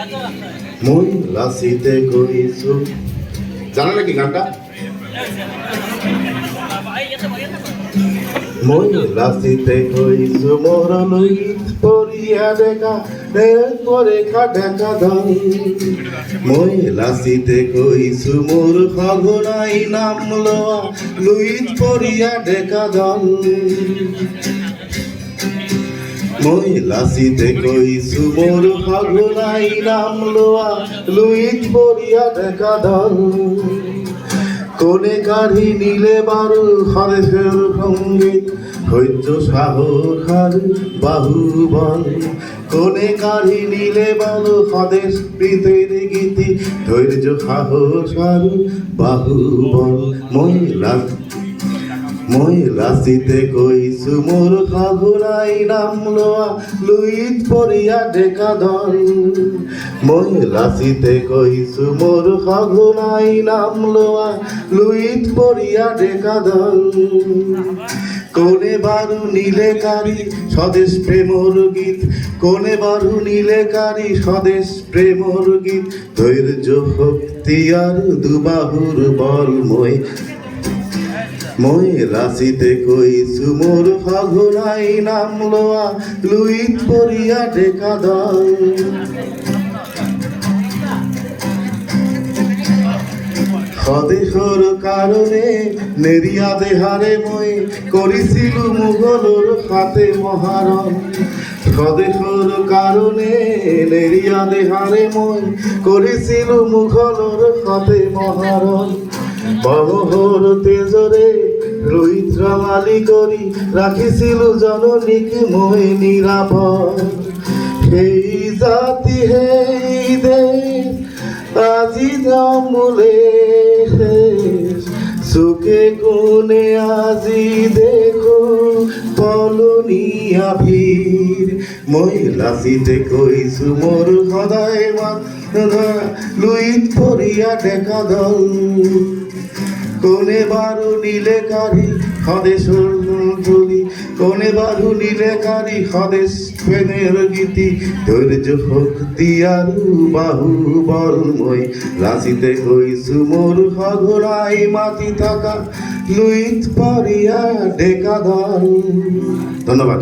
মই লাচিতে কৈছো, জানা নাকি গানটা? মই লাচিতে কৈছো মোর লইত পরিয়া দেখা পরেখা দেখা দল। মই লাচিতে কৈছো মোর সঘনাই নাম লোৱা লুইত পরিয়া দেখা দল। মই লাচিতে কৈছো মোর সঘনাই নাম লোৱা লুইত পরিয়া দেখা দল। কোনে কাঢ়ি নিলে বাৰু স্বদেশের সংগীত ধৈর্য সাহস আর বাহুবল। কোনে কাঢ়ি নিলে বাৰু স্বদেশ প্রীতির গীতি ধৈর্য সাহস আর বাহুবল। মই লাচিতে কৈছো মোর সঘনাই নাম লোৱা লুইত পরিয়া ডেকা দল। মই লাচিতে কৈছো মোর সঘনাই নাম লোৱা লুইত পরিয়া ডেকা দল। কোনে বাৰু নীলে কারি স্বদেশ প্রেমর গীত, কোনে বাৰু নীলে কারি স্বদেশ প্রেমর গীত ধৈর্য শক্তি আর দুবাহুর বল। মই লাচিতে কৈছো মোর সঘনাই নাম লোৱা লুইত পরিয়া ডেকা দল। স্বদেশৰ কাৰণে নেৰিয়া দেহাৰে মই কৰিছিলো মোগলৰ হাতে মহাৰণ। স্বদেশৰ কাৰণে নেৰিয়া দেহাৰে মই কৰিছিলো মোগলৰ হাতে মহাৰণ। মহৰ তেজৰে লুইত ৰঙালী কৰি ৰাখিছিলো জননীক মই নিৰাপদ। সেই জাতি সেই দেশ আজি জমুলে চুকে কোণে আজি দেখো পলনীয়া ভিৰ। মই লাচিতে কৈছো মোর সদায় মান লুইত পরিয়া ডেকা দল। কোনে বাৰু নীলে কারি স্বদেশৰ তুলি, কোনে বাৰু নীলে কারি স্বদেশ প্রেমের গীতি ধৈর্য শক্তি আৰু বাহুবল। মই লাচিতে কৈছো মোর সঘনাই মাতি থাকা লুইত পরিয়া ডেকা দল। ধন্যবাদ।